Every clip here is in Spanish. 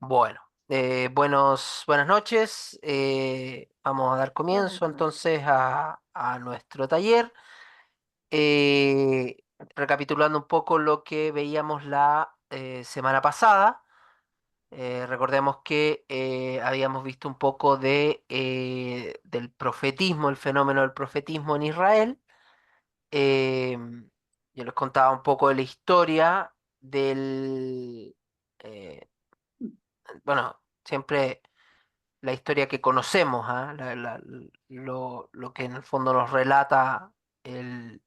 Bueno, buenas noches. Vamos a dar Buenas comienzo noches. entonces a nuestro taller. Eh, Recapitulando un poco lo que veíamos la semana pasada. Recordemos que habíamos visto un poco del profetismo, el fenómeno del profetismo en Israel. Yo les contaba un poco de la historia del... eh, bueno, siempre la historia que conocemos, ¿ah? Lo que en el fondo nos relata el,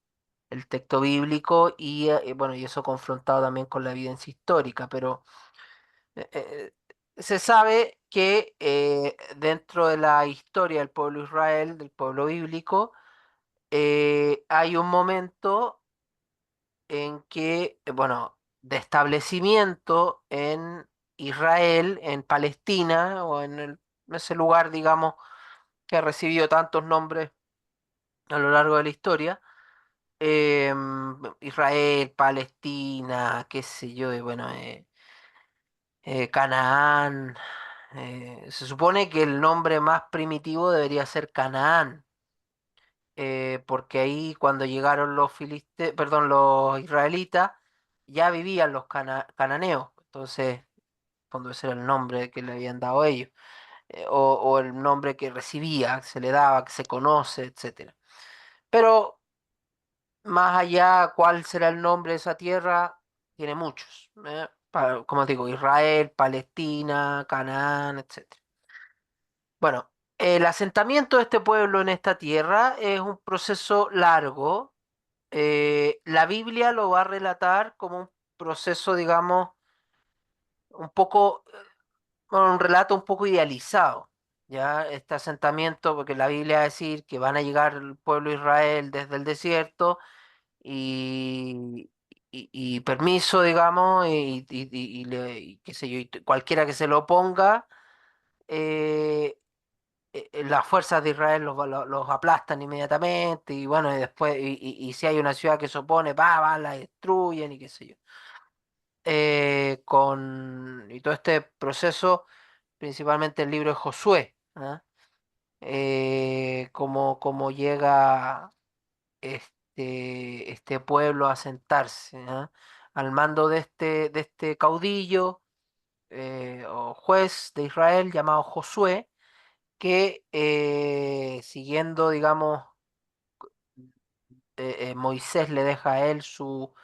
el texto bíblico y bueno, y eso confrontado también con la evidencia histórica, pero eh, eh, se sabe que dentro de la historia del pueblo Israel, del pueblo bíblico, hay un momento en que, bueno, de establecimiento en Israel, en Palestina o en ese lugar, digamos, que ha recibido tantos nombres a lo largo de la historia. Israel, Palestina, qué sé yo, y bueno, Canaán. Se supone que el nombre más primitivo debería ser Canaán, porque ahí cuando llegaron perdón, los israelitas, ya vivían los cananeos. Entonces, cuando ese era el nombre que le habían dado ellos, o el nombre que recibía, que se le daba, que se conoce, etcétera. Pero más allá, ¿cuál será el nombre de esa tierra? Tiene muchos. Como digo, Israel, Palestina, Canaán, etcétera. Bueno, el asentamiento de este pueblo en esta tierra es un proceso largo. La Biblia lo va a relatar como un proceso, digamos, un poco, bueno, un relato un poco idealizado. Ya, este asentamiento, porque la Biblia va a decir que van a llegar el pueblo de Israel desde el desierto y, y permiso, digamos, y qué sé yo, cualquiera que se lo oponga, eh, las fuerzas de Israel los aplastan inmediatamente y bueno, y después, y si hay una ciudad que se opone, la destruyen y qué sé yo. Y todo este proceso, principalmente el libro de Josué, ¿ah? Cómo llega este pueblo a asentarse, ¿ah? Al mando de este caudillo o juez de Israel llamado Josué, que siguiendo, digamos, Moisés le deja a él su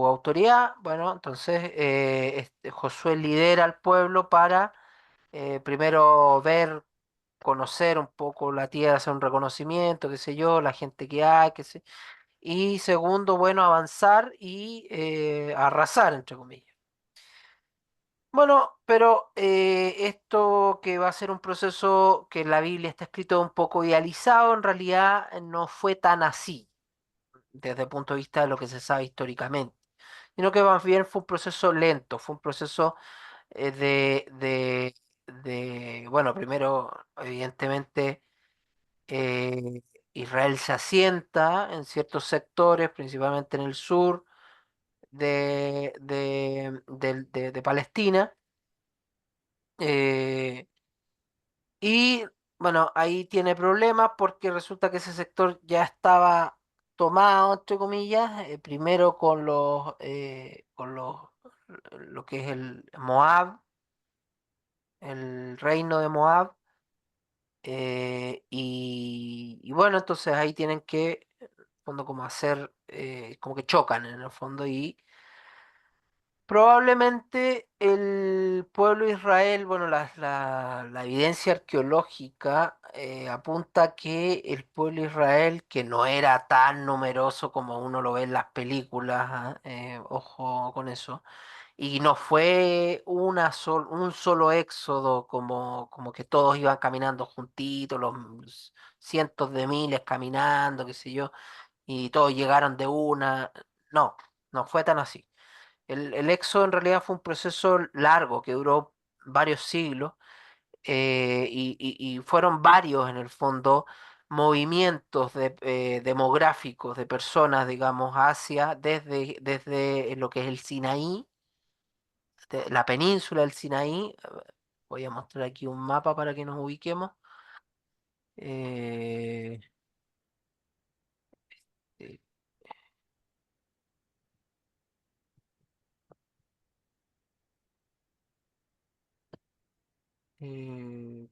autoridad. Bueno, entonces Josué lidera al pueblo para primero ver, conocer un poco la tierra, hacer un reconocimiento, qué sé yo, la gente que hay, qué sé. Y segundo, bueno, avanzar y arrasar, entre comillas. Bueno, pero esto que va a ser un proceso que en la Biblia está escrito un poco idealizado, en realidad no fue tan así, desde el punto de vista de lo que se sabe históricamente, sino que más bien fue un proceso lento, fue un proceso bueno, primero, evidentemente, eh, Israel se asienta en ciertos sectores, principalmente en el sur de Palestina. eh, y bueno, ahí tiene problemas porque resulta que ese sector ya estaba tomado, entre comillas, primero lo que es el Moab, el reino de Moab. Y bueno, entonces ahí tienen que, en el fondo, como hacer, como que chocan en el fondo y probablemente el pueblo de Israel, bueno, la evidencia arqueológica apunta que el pueblo de Israel, que no era tan numeroso como uno lo ve en las películas, ojo con eso, y no fue un solo éxodo como que todos iban caminando juntitos, los cientos de miles caminando, qué sé yo, y todos llegaron de una. No, no fue tan así. El éxodo en realidad fue un proceso largo que duró varios siglos y fueron varios en el fondo movimientos demográficos de personas, digamos, hacia desde lo que es el Sinaí la península del Sinaí. A ver, voy a mostrar aquí un mapa para que nos ubiquemos. Eh, eh, eh,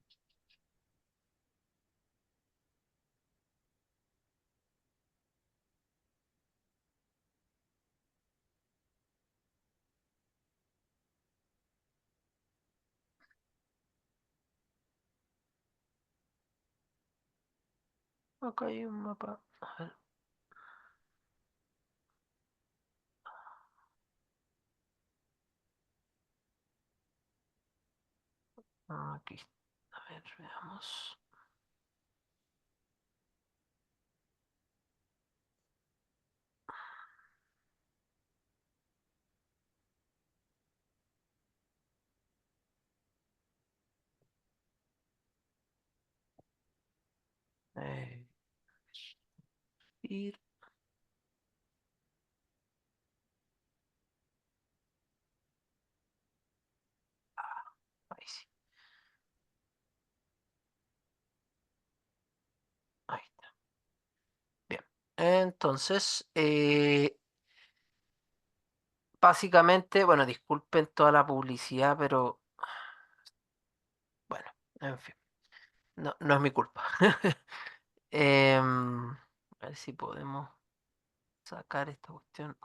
Acá hay un mapa. A ver, aquí. A ver, veamos. Eh, ir, ahí sí. Ahí está. Bien. Entonces, básicamente, bueno, disculpen toda la publicidad, pero bueno, en fin, no, no es mi culpa. A ver si podemos sacar esta cuestión.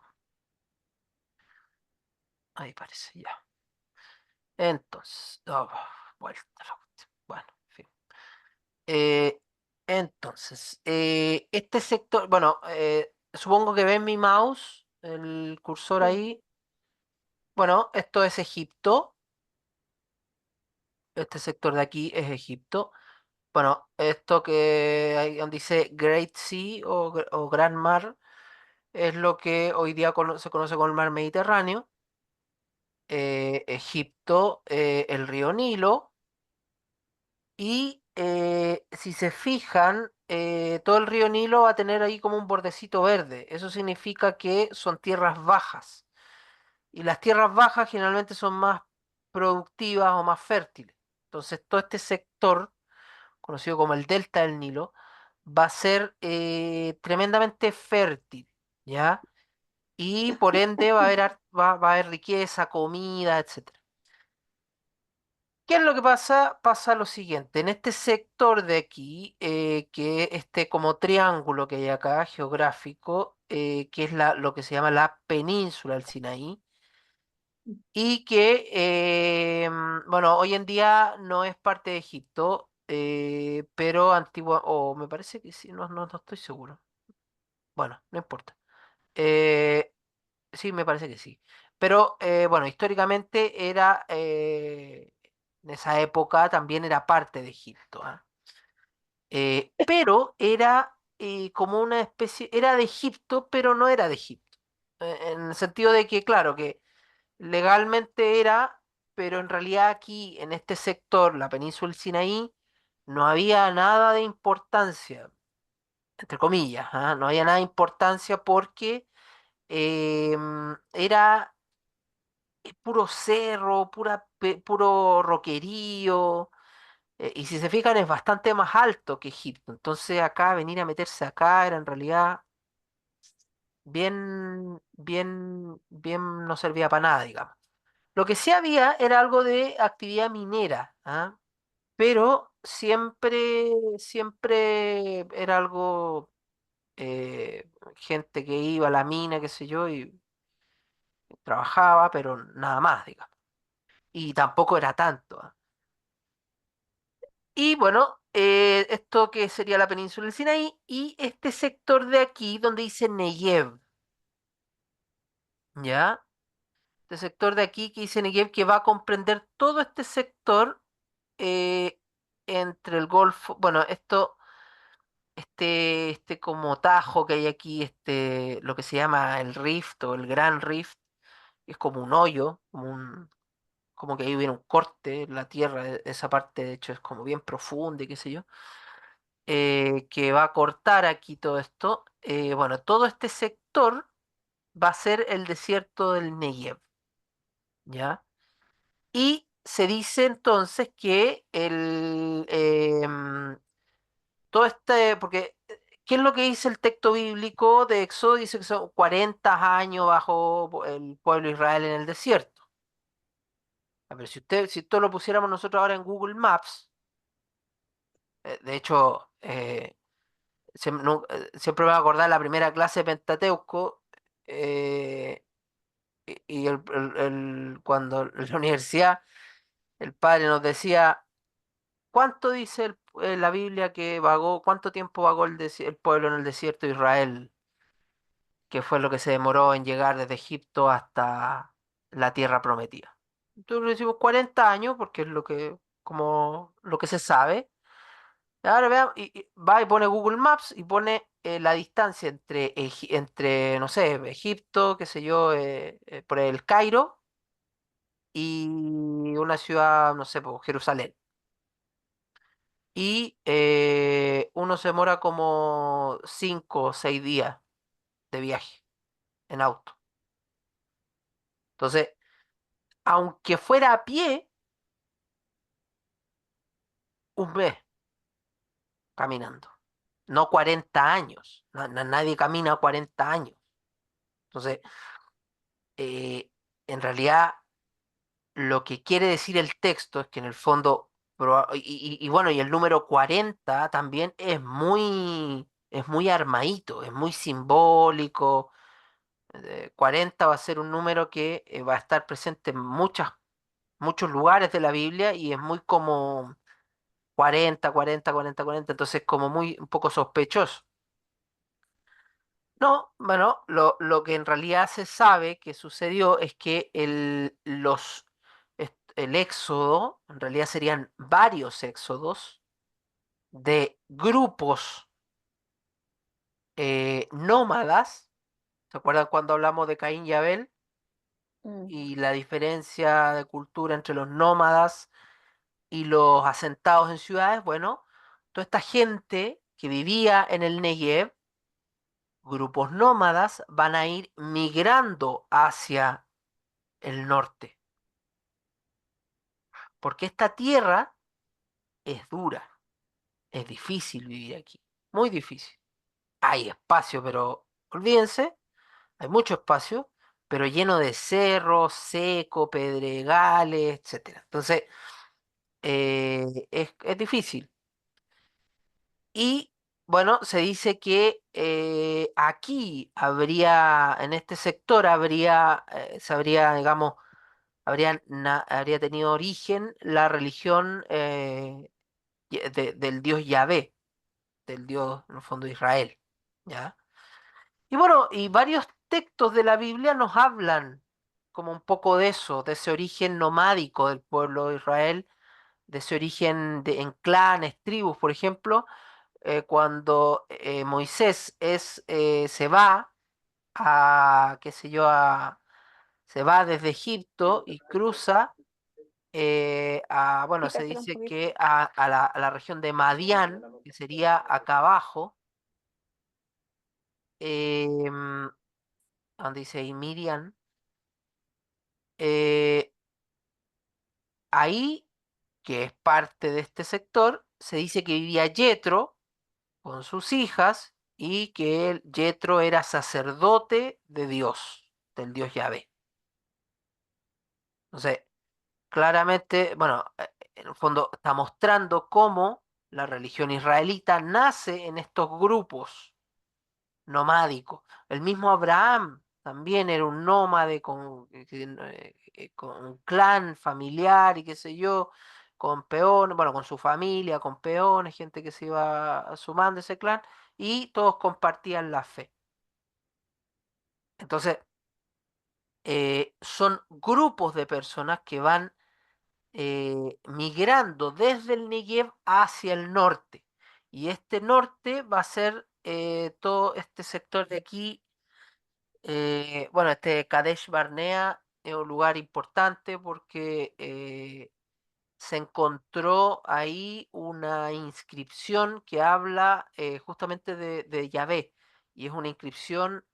Ahí parece, ya. Entonces, vuelta la cuestión. Bueno, en fin. Eh, entonces, este sector, bueno, supongo que ven mi mouse, el cursor Sí. ahí. Bueno, esto es Egipto. Este sector de aquí es Egipto. Bueno, esto que hay donde dice Great Sea o Gran Mar es lo que hoy día se conoce como el Mar Mediterráneo. Egipto, el río Nilo. Y si se fijan, todo el río Nilo va a tener ahí como un bordecito verde. Eso significa que son tierras bajas. Y las tierras bajas generalmente son más productivas o más fértiles. Entonces, todo este sector, conocido como el delta del Nilo, va a ser tremendamente fértil, ¿ya? Y por ende va a haber, va a haber riqueza, comida, etcétera. ¿Qué es lo que pasa? Pasa lo siguiente, en este sector de aquí, que este como triángulo que hay acá, geográfico, que es lo que se llama la península del Sinaí, y que, bueno, hoy en día no es parte de Egipto, pero antigua, o me parece que sí, no, no, no estoy seguro. Bueno, no importa. Eh, sí, me parece que sí. Pero bueno, históricamente era, en esa época también era parte de Egipto, ¿ah? Pero era como una especie, era de Egipto, pero no era de Egipto. En el sentido de que, claro, que legalmente era, pero en realidad aquí, en este sector, la península del Sinaí, no había nada de importancia, entre comillas, ¿ah? No había nada de importancia porque era puro cerro, puro roquerío, y si se fijan es bastante más alto que Egipto. Entonces acá, venir a meterse acá era en realidad bien no servía para nada, digamos. Lo que sí había era algo de actividad minera, ¿ah? Pero siempre era algo, gente que iba a la mina, qué sé yo, y trabajaba, pero nada más, digamos. Y tampoco era tanto, ¿ah? Y bueno, esto que sería la península del Sinaí y este sector de aquí donde dice Negev, ¿ya? Este sector de aquí que dice Negev que va a comprender todo este sector, eh, entre el Golfo, bueno, este como tajo que hay aquí, lo que se llama el Rift o el Gran Rift, es como un hoyo, como que ahí hubiera un corte en la tierra, esa parte de hecho es como bien profunda y qué sé yo, que va a cortar aquí todo esto. Bueno, todo este sector va a ser el desierto del Negev, ¿ya? Y se dice entonces que todo este, porque ¿qué es lo que dice el texto bíblico de Éxodo? Dice que son 40 años bajo el pueblo de Israel en el desierto. A ver, si esto lo pusiéramos nosotros ahora en Google Maps, de hecho, siempre me voy a acordar la primera clase de Pentateuco, eh, y cuando en la universidad el padre nos decía, ¿cuánto dice la Biblia que vagó, cuánto tiempo vagó el pueblo en el desierto de Israel? Que fue lo que se demoró en llegar desde Egipto hasta la tierra prometida. Entonces decimos 40 años porque es como lo que se sabe. Ahora veamos, va y pone Google Maps y pone la distancia entre, no sé, Egipto, qué sé yo, por el Cairo y una ciudad, no sé, por Jerusalén. Y uno se demora como 5 o 6 días de viaje en auto. Entonces, aunque fuera a pie, un mes caminando. No 40 años. Nadie camina 40 años. Entonces, eh, en realidad, lo que quiere decir el texto es que en el fondo, y bueno, y el número 40 también es muy armadito, es muy simbólico. 40 va a ser un número que va a estar presente en muchos lugares de la Biblia y es muy como 40 40 40 40, entonces como muy un poco sospechoso. No, bueno, lo que en realidad se sabe que sucedió es que el éxodo, en realidad serían varios éxodos de grupos nómadas. ¿Se acuerdan cuando hablamos de Caín y Abel? Mm. Y la diferencia de cultura entre los nómadas y los asentados en ciudades. Bueno, toda esta gente que vivía en el Negev, grupos nómadas, van a ir migrando hacia el norte, porque esta tierra es dura, es difícil vivir aquí, muy difícil. Hay espacio, pero olvídense, hay mucho espacio, pero lleno de cerros, seco, pedregales, etcétera. Entonces, es difícil. Y bueno, se dice que aquí en este sector digamos, habría tenido origen la religión del dios Yahvé, del dios, en el fondo, de Israel. ¿Ya? Y bueno, y varios textos de la Biblia nos hablan como un poco de eso, de ese origen nomádico del pueblo de Israel, de ese origen en clanes, tribus, por ejemplo, cuando Moisés se va qué sé yo, se va desde Egipto y cruza bueno, se Quítatelo un dice poquito. que a la región de Madián, que sería acá abajo, em, donde dice ahí Miriam, eh, ahí, que es parte de este sector, se dice que vivía Yetro con sus hijas y que Yetro era sacerdote de Dios, del dios Yahvé. Entonces, claramente, bueno, en el fondo está mostrando cómo la religión israelita nace en estos grupos nomádicos. El mismo Abraham también era un nómade con un clan familiar y qué sé yo, con peones, bueno, con su familia, con peones, gente que se iba sumando a ese clan, y todos compartían la fe. Entonces, son grupos de personas que van migrando desde el Negev hacia el norte. Y este norte va a ser todo este sector de aquí. Bueno, este Kadesh Barnea es un lugar importante porque se encontró ahí una inscripción que habla justamente de Yahvé. Y es una inscripción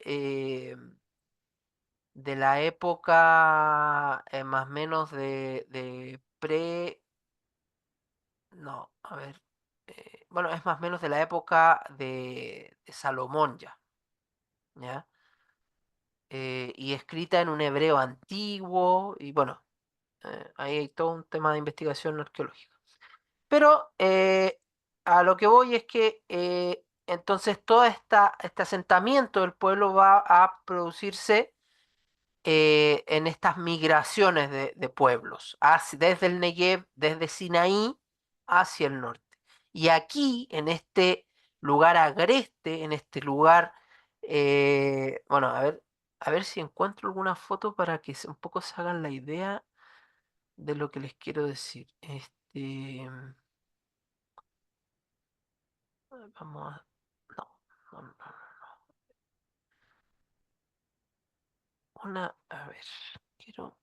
de la época más o menos de no, a ver, bueno, es más o menos de la época de Salomón ya, ¿ya? Y escrita en un hebreo antiguo, y bueno, ahí hay todo un tema de investigación arqueológica. Pero a lo que voy es que entonces todo este asentamiento del pueblo va a producirse en estas migraciones de pueblos, desde el Negev, desde Sinaí hacia el norte. Y aquí, en este lugar agreste, en este lugar, bueno, a ver si encuentro alguna foto para que un poco se hagan la idea de lo que les quiero decir. Vamos a... No, no, no, no. A ver, quiero...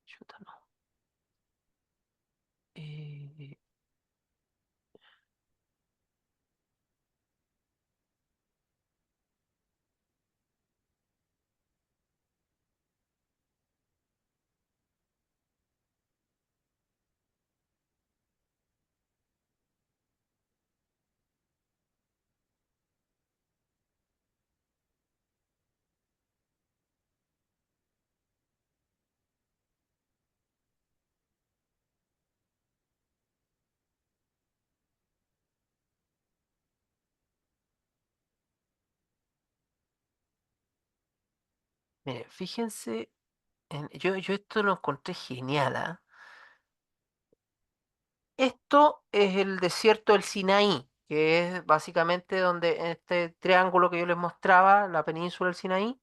Chuta, no. Eh, Mire, fíjense, yo esto lo encontré genial, ¿ah? Esto es el desierto del Sinaí, que es básicamente donde en este triángulo que yo les mostraba, la península del Sinaí,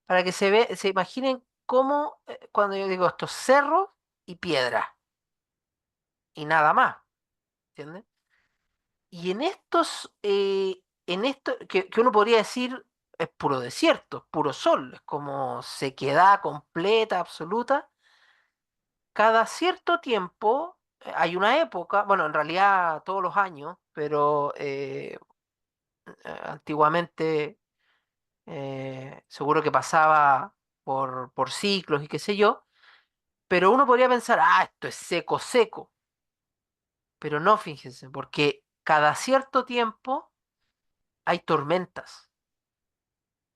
para que se imaginen cómo, cuando yo digo estos cerros y piedras, y nada más, ¿entienden? Y en esto, que uno podría decir es puro desierto, es puro sol, es como sequedad completa, absoluta. Cada cierto tiempo hay una época, bueno, en realidad todos los años, pero antiguamente seguro que pasaba por ciclos y qué sé yo, pero uno podría pensar, ah, esto es seco, seco, pero no, fíjense, porque cada cierto tiempo hay tormentas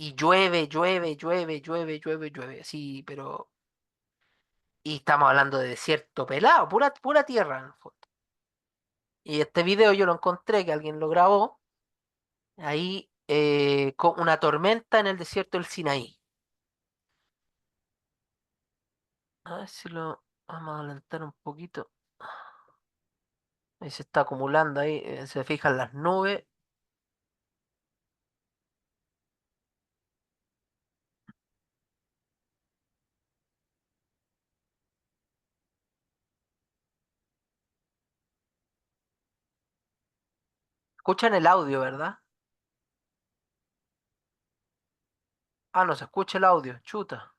y llueve, llueve, llueve, llueve, llueve, llueve, sí, pero... Y estamos hablando de desierto pelado, pura, pura tierra en el fondo. Y este video yo lo encontré, que alguien lo grabó, ahí con una tormenta en el desierto del Sinaí. A ver si lo vamos a adelantar un poquito. Ahí se está acumulando ahí, se fijan las nubes. Escuchan el audio, ¿verdad? Ah, no se escucha el audio, chuta.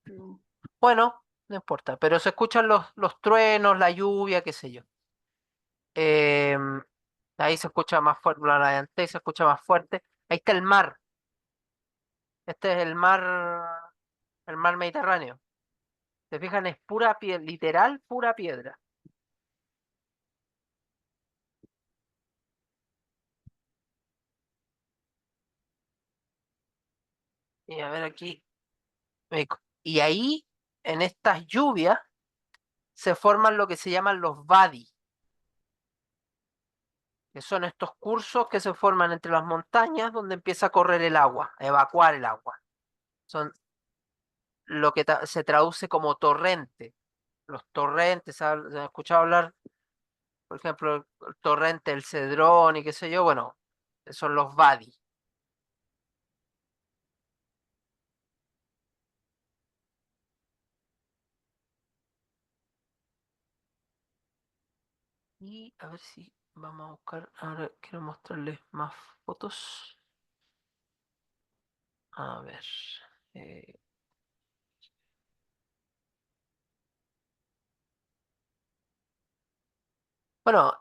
Mm. Bueno, no importa, pero se escuchan los truenos, la lluvia, qué sé yo. Em, Ahí se escucha más fuerte, la delantera se escucha más fuerte. Ahí está el mar. Este es el mar Mediterráneo. Se fijan, es pura piedra, literal pura piedra. Y a ver aquí. Y ahí, en estas lluvias, se forman lo que se llaman los vadi, que son estos cursos que se forman entre las montañas donde empieza a correr el agua, a evacuar el agua. Son lo que se traduce como torrente. Los torrentes, ¿se han escuchado hablar? Por ejemplo, el torrente del Cedrón y qué sé yo, bueno, son los vadi. Y a ver si vamos a buscar, ahora quiero mostrarles más fotos. A ver. eh, bueno,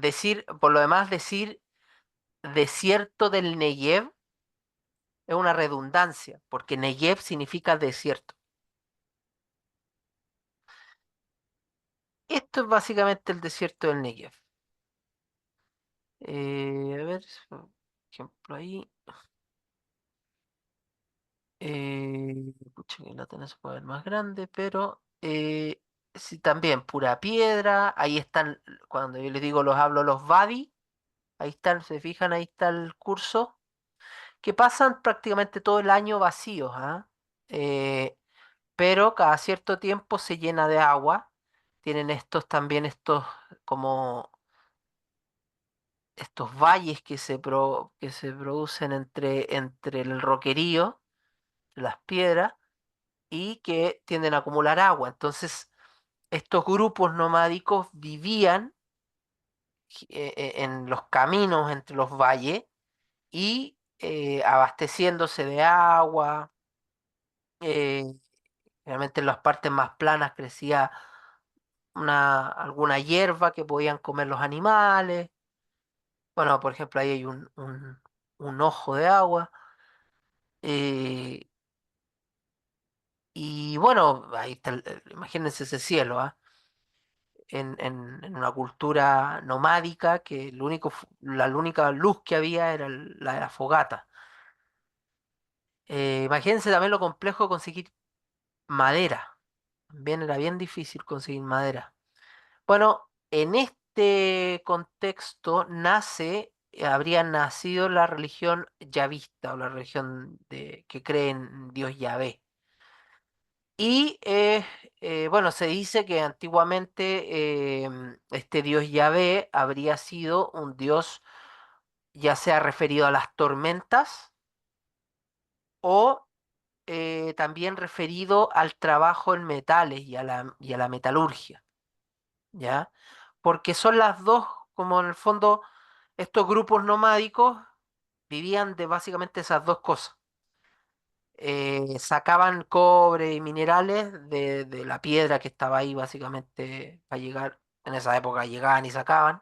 decir, por lo demás, decir desierto del Negev Es una redundancia, porque Negev significa desierto. Esto es básicamente el desierto del Negev. A ver, por ejemplo ahí. Pucha, que la tenés se puede ver más grande, pero sí, también pura piedra. Ahí están, cuando yo les digo los hablo los Vadi, ahí están, se fijan, ahí está el curso, que pasan prácticamente todo el año vacíos, ¿ah? Eh, pero cada cierto tiempo se llena de agua. Tienen estos también, estos como estos valles que se producen entre el roquerío, las piedras, y que tienden a acumular agua. Entonces, estos grupos nomádicos vivían en los caminos entre los valles y abasteciéndose de agua. eh, Realmente en las partes más planas crecía alguna hierba que podían comer los animales. Bueno, por ejemplo, ahí hay un ojo de agua. eh, y bueno, ahí está, imagínense ese cielo, ¿ah? En una cultura nomádica que la única luz que había era la de la fogata. Imagínense también lo complejo de conseguir madera. También era bien difícil conseguir madera. Bueno, en este contexto habría nacido la religión yavista o la religión que cree en Dios Yahvé. Y bueno, se dice que antiguamente este Dios Yahvé habría sido un Dios ya sea referido a las tormentas o también referido al trabajo en metales y a la metalurgia, ¿ya? Porque son las dos, como en el fondo, estos grupos nomádicos vivían de básicamente esas dos cosas. Sacaban cobre y minerales de la piedra que estaba ahí básicamente para llegar, en esa época llegaban y sacaban,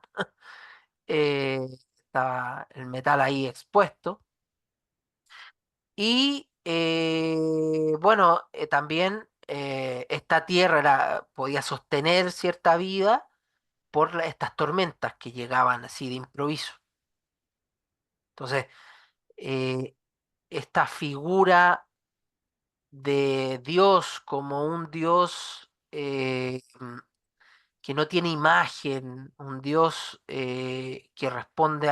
estaba el metal ahí expuesto. Y bueno, también esta tierra podía sostener cierta vida por estas tormentas que llegaban así de improviso. Entonces, eh, esta figura de Dios como un Dios que no tiene imagen, un Dios que responde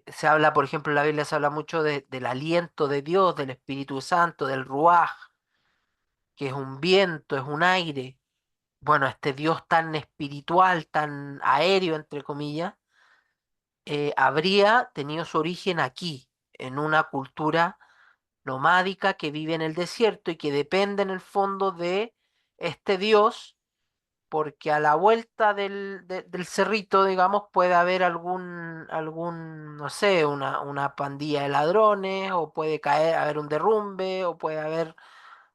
se habla, por ejemplo, en la Biblia se habla mucho del aliento de Dios, del Espíritu Santo, del Ruaj, que es un viento, es un aire. Bueno, este Dios tan espiritual, tan aéreo, entre comillas, habría tenido su origen aquí, en una cultura nomádica que vive en el desierto y que depende en el fondo de este Dios, porque a la vuelta del cerrito, digamos, puede haber no sé, una pandilla de ladrones, o puede haber un derrumbe, o puede haber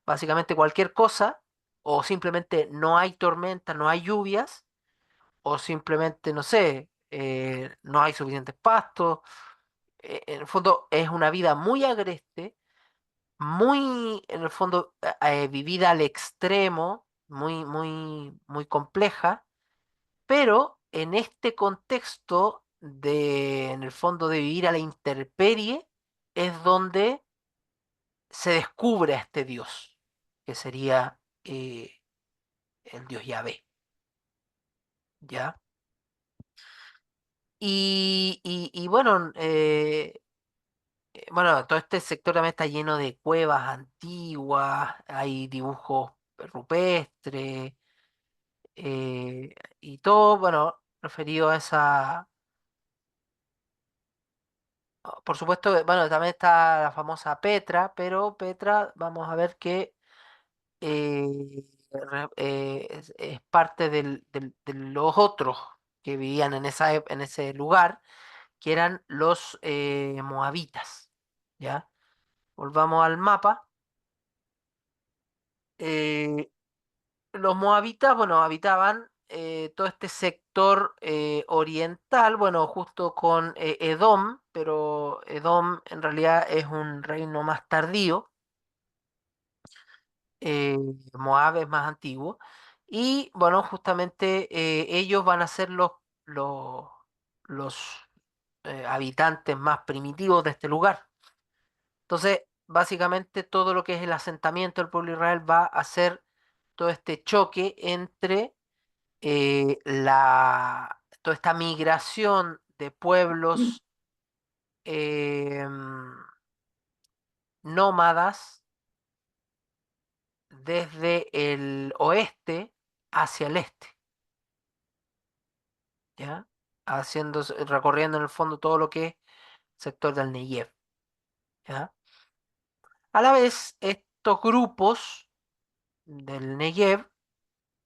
básicamente cualquier cosa, o simplemente no hay tormenta, no hay lluvias, o simplemente, no sé, no hay suficientes pastos. En el fondo es una vida muy agreste, muy, en el fondo, vivida al extremo, muy compleja, pero en este contexto en el fondo, de vivir a la intemperie, es donde se descubre a este Dios, que sería el Dios Yahvé, ¿ya? Y bueno, bueno, todo este sector también está lleno de cuevas antiguas, hay dibujos rupestres, y todo, bueno, referido a esa. Por supuesto, bueno, también está la famosa Petra, pero Petra, vamos a ver que es parte de los otros que vivían en ese lugar, que eran los moabitas, ¿ya? Volvamos al mapa. Eh, los moabitas, bueno, habitaban. todo este sector oriental, bueno, justo con Edom, pero Edom en realidad es un reino más tardío, eh, Moab es más antiguo, y bueno, justamente ellos van a ser los habitantes más primitivos de este lugar. Entonces, básicamente todo lo que es el asentamiento del pueblo de Israel va a ser todo este choque entre toda esta migración de pueblos nómadas desde el oeste hacia el este, ¿ya? Recorriendo en el fondo todo lo que es sector del Negev, ¿ya? A la vez, estos grupos del Negev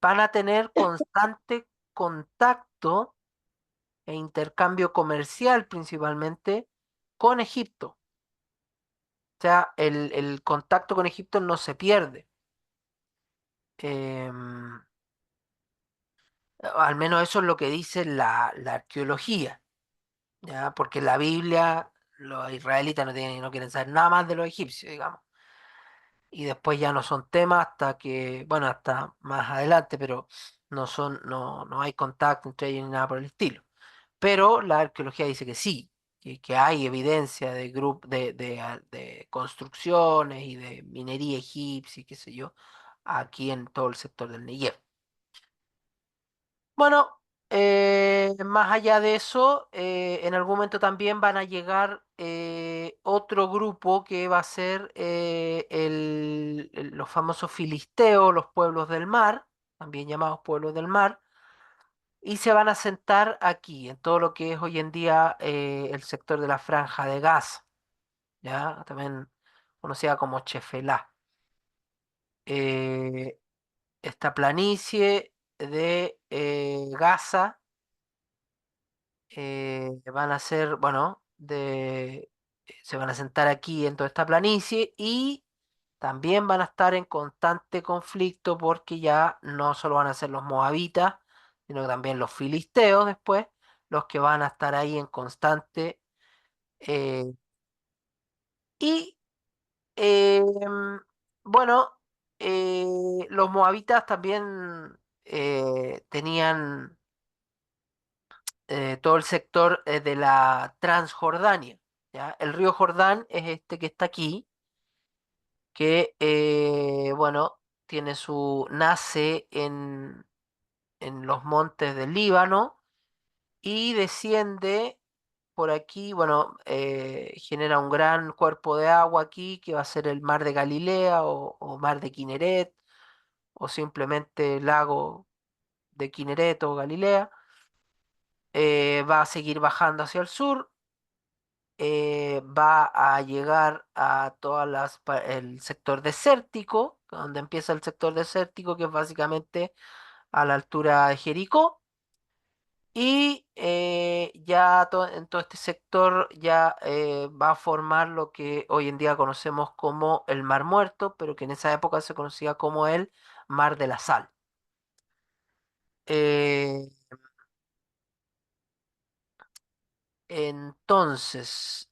van a tener constante contacto e intercambio comercial principalmente con Egipto. O sea, el contacto con Egipto no se pierde. Em, Al menos eso es lo que dice la arqueología, ¿ya? Porque en la Biblia los israelitas no quieren saber nada más de los egipcios, digamos. Y después ya no son temas hasta que, bueno, hasta más adelante, pero no hay contacto entre ellos ni nada por el estilo. Pero la arqueología dice que sí, que hay evidencia de construcciones y de minería egipcia y qué sé yo, aquí en todo el sector del Negev. Bueno, más allá de eso, en algún momento también van a llegar otro grupo que va a ser los famosos filisteos, los pueblos del mar, también llamados pueblos del mar, y se van a sentar aquí, en todo lo que es hoy en día el sector de la Franja de Gaza, ¿ya? También conocida como Chefelá. Eh, Esta planicie de Gaza van a ser, bueno, se van a sentar aquí en toda esta planicie y también van a estar en constante conflicto porque ya no solo van a ser los moabitas, sino que también los filisteos después, los que van a estar ahí en constante. eh, y bueno, los moabitas también tenían todo el sector de la Transjordania, ¿ya? El río Jordán es este que está aquí, que, bueno, nace en los montes del Líbano y desciende por aquí, bueno, genera un gran cuerpo de agua aquí, que va a ser el mar de Galilea o mar de Kineret, o simplemente lago de Kineret o Galilea. Va a seguir bajando hacia el sur, va a llegar a el sector desértico, donde empieza el sector desértico, que es básicamente a la altura de Jericó, y en todo este sector ya va a formar lo que hoy en día conocemos como el Mar Muerto, pero que en esa época se conocía como el Mar de la Sal. Eh, entonces,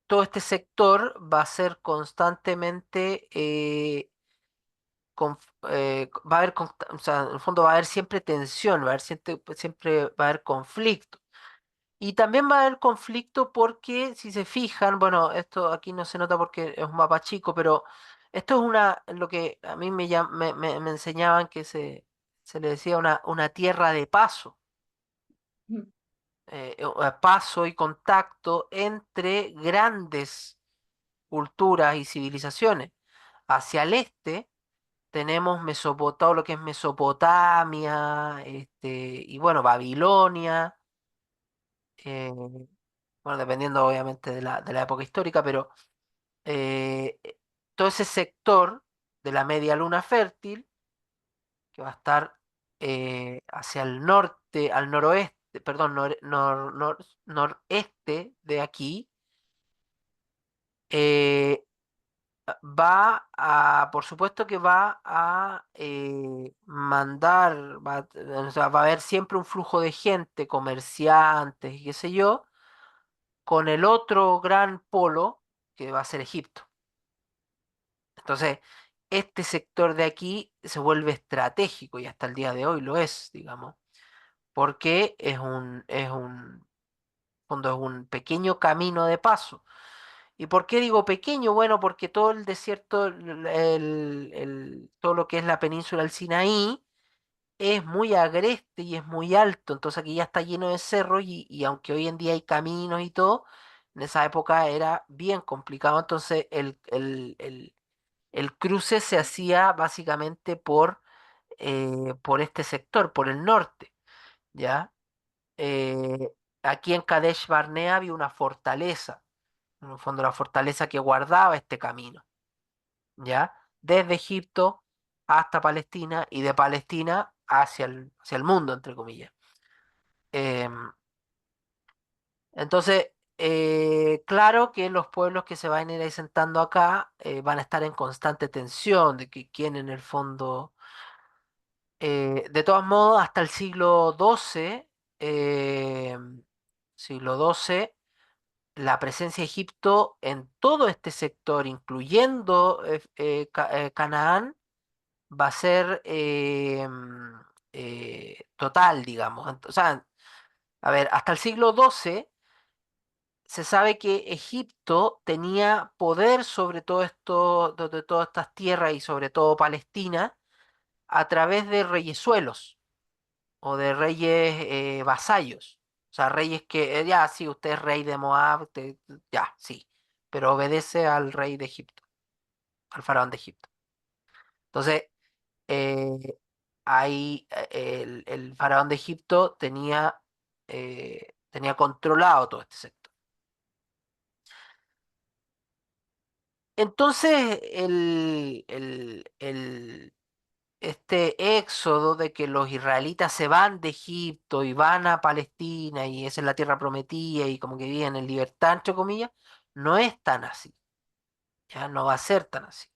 todo este sector va a ser constantemente, va a haber, o sea, en el fondo va a haber siempre tensión, va a haber siempre va a haber conflicto. Y también va a haber conflicto porque, si se fijan, bueno, esto aquí no se nota porque es un mapa chico, pero esto es lo que a mí me enseñaban que se le decía una tierra de paso, paso y contacto entre grandes culturas y civilizaciones. Hacia el este tenemos todo lo que es Mesopotamia, y bueno, Babilonia, eh, bueno, dependiendo obviamente de la época histórica, pero eh, eh, todo ese sector de la media luna fértil, que va a estar hacia el norte, al noroeste, perdón, noreste de aquí, eh, por supuesto que va a mandar, o sea, va a haber siempre un flujo de gente, comerciantes y qué sé yo, con el otro gran polo que va a ser Egipto. Entonces, este sector de aquí se vuelve estratégico y hasta el día de hoy lo es, digamos, porque fondo, es un pequeño camino de paso. ¿Y por qué digo pequeño? Bueno, porque todo el desierto, todo lo que es la península del Sinaí, es muy agreste y es muy alto, entonces aquí ya está lleno de cerros y aunque hoy en día hay caminos y todo, en esa época era bien complicado, entonces el cruce se hacía básicamente por este sector, por el norte, ¿ya? Eh, Aquí en Kadesh Barnea había una fortaleza, en el fondo la fortaleza que guardaba este camino, ¿ya? Desde Egipto hasta Palestina y de Palestina hacia el mundo, entre comillas. Em, entonces, claro que los pueblos que se van a ir asentando acá van a estar en constante tensión de que quién en el fondo. De todos modos, hasta el siglo XII, siglo XII, la presencia de Egipto en todo este sector, incluyendo Canaán, va a ser total, digamos. O sea, a ver, hasta el siglo XII se sabe que Egipto tenía poder sobre todo esto, de todas estas tierras y sobre todo Palestina a través de reyesuelos o de reyes vasallos. O sea, reyes que, ya, sí, usted es rey de Moab, ya, sí, pero obedece al rey de Egipto, al faraón de Egipto. Entonces, eh, ahí el faraón de Egipto tenía controlado todo este sector. Entonces, este éxodo de que los israelitas se van de Egipto y van a Palestina y esa es la tierra prometida y como que viven en libertad, entre comillas, no es tan así, ya no va a ser tan así.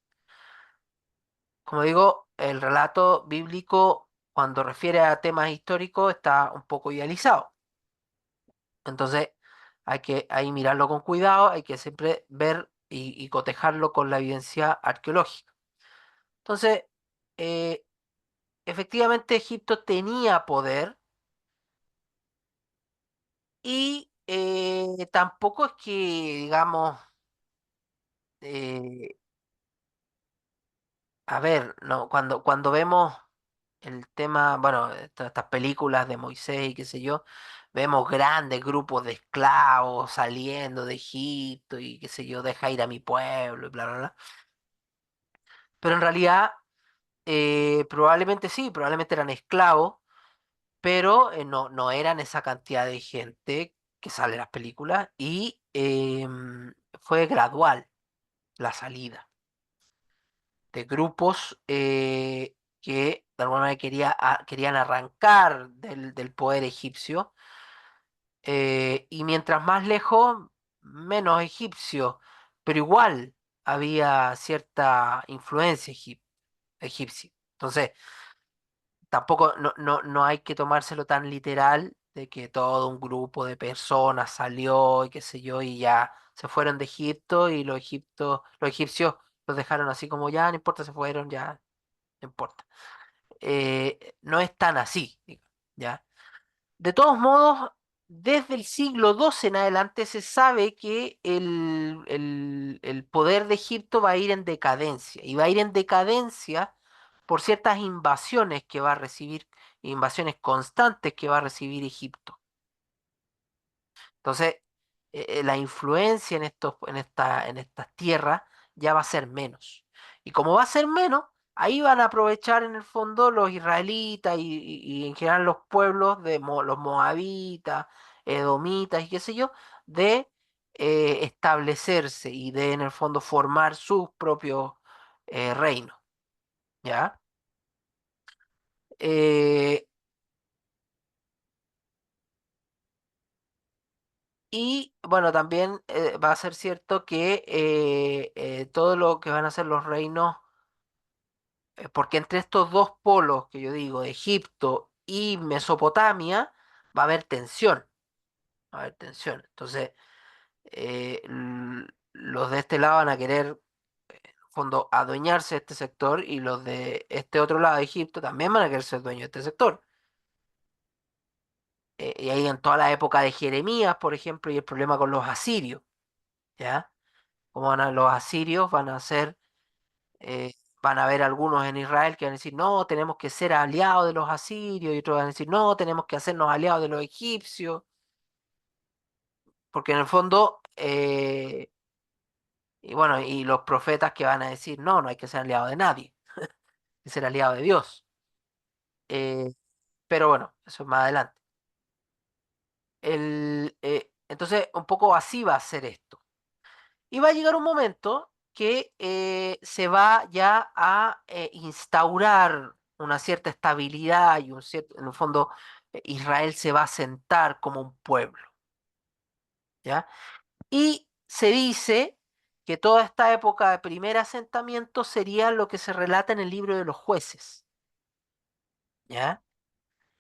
Como digo, el relato bíblico cuando refiere a temas históricos está un poco idealizado. Entonces hay que ahí mirarlo con cuidado, hay que siempre ver y cotejarlo con la evidencia arqueológica. Entonces, eh, efectivamente Egipto tenía poder y tampoco es que, digamos, eh, a ver, no, cuando vemos el tema, bueno, estas películas de Moisés y qué sé yo, vemos grandes grupos de esclavos saliendo de Egipto y qué sé yo, deja ir a mi pueblo y bla, bla, bla. Pero en realidad, probablemente sí, probablemente eran esclavos, pero no eran esa cantidad de gente que sale en las películas y fue gradual la salida de grupos que de alguna manera querían arrancar del poder egipcio y mientras más lejos, menos egipcio, pero igual había cierta influencia egipcia. Entonces, tampoco no hay que tomárselo tan literal de que todo un grupo de personas salió y qué sé yo y ya se fueron de Egipto y los egipcios los dejaron así como ya, no importa, se fueron, ya, no importa. No es tan así, ¿ya? De todos modos, desde el siglo XII en adelante se sabe que el poder de Egipto va a ir en decadencia y va a ir en decadencia por ciertas invasiones que va a recibir, invasiones constantes que va a recibir Egipto. Entonces, la influencia en estas tierras ya va a ser menos. Y como va a ser menos, ahí van a aprovechar en el fondo los israelitas y en general los pueblos de los moabitas, edomitas y qué sé yo, de establecerse y de en el fondo formar sus propios reinos. ¿Ya? Eh, Y bueno, también va a ser cierto que todo lo que van a ser los reinos, porque entre estos dos polos que yo digo, Egipto y Mesopotamia, va a haber tensión, va a haber tensión. Entonces, los de este lado van a querer, en el fondo, adueñarse de este sector y los de este otro lado de Egipto también van a querer ser dueños de este sector. Y ahí en toda la época de Jeremías, por ejemplo, y el problema con los asirios, ¿ya? Como los asirios van a ser, van a haber algunos en Israel que van a decir, no, tenemos que ser aliados de los asirios, y otros van a decir, no, tenemos que hacernos aliados de los egipcios, porque en el fondo, y bueno, y los profetas que van a decir, no, no hay que ser aliado de nadie, hay que ser aliado de Dios. Eh, pero bueno, eso es más adelante. Entonces, un poco así va a ser esto. Y va a llegar un momento que se va ya a instaurar una cierta estabilidad y un cierto, en el fondo, Israel se va a sentar como un pueblo, ¿ya? Y se dice que toda esta época de primer asentamiento sería lo que se relata en el libro de los jueces, ¿ya?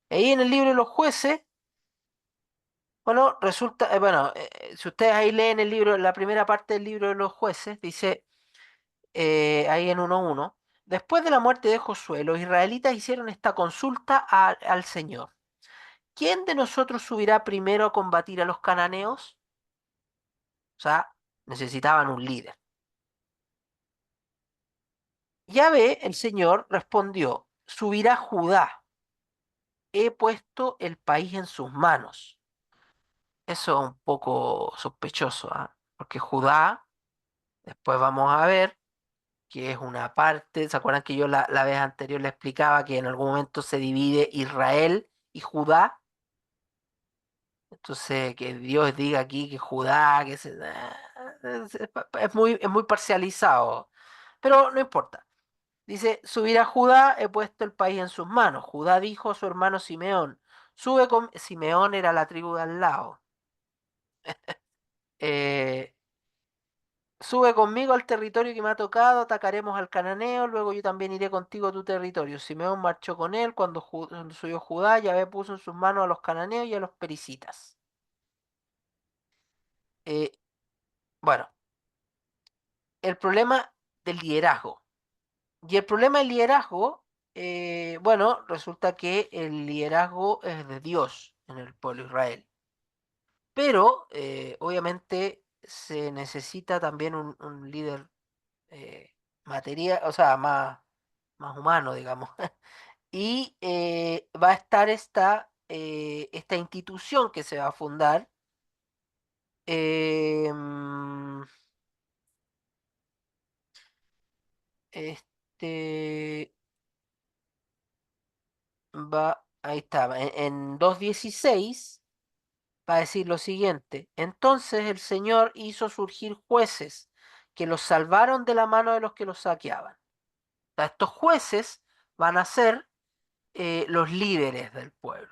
Ahí en el libro de los jueces, bueno, resulta, si ustedes ahí leen el libro, la primera parte del libro de los jueces, dice ahí en 1:1. Después de la muerte de Josué, los israelitas hicieron esta consulta al Señor. ¿Quién de nosotros subirá primero a combatir a los cananeos? O sea, necesitaban un líder. Yahvé, el Señor, respondió, subirá Judá. He puesto el país en sus manos. Eso es un poco sospechoso, ¿ah? Porque Judá, después vamos a ver que es una parte, ¿se acuerdan que yo la vez anterior le explicaba que en algún momento se divide Israel y Judá? Entonces, que Dios diga aquí que Judá, es muy parcializado, pero no importa. Dice, subirá Judá, he puesto el país en sus manos. Judá dijo a su hermano Simeón, sube con... Simeón era la tribu de al lado. Eh, Sube conmigo al territorio que me ha tocado, atacaremos al cananeo, luego yo también iré contigo a tu territorio. Simeón marchó con él, cuando subió Judá, Yahvé puso en sus manos a los cananeos y a los pericitas. Eh, bueno, el problema del liderazgo. Y el problema del liderazgo, bueno, resulta que el liderazgo es de Dios en el pueblo de Israel. Pero, obviamente, se necesita también un líder material, o sea, más humano, digamos. Y va a estar esta institución que se va a fundar. mm, este ahí está, en 2:16 va a decir lo siguiente. Entonces el Señor hizo surgir jueces que los salvaron de la mano de los que los saqueaban. O sea, estos jueces van a ser los líderes del pueblo.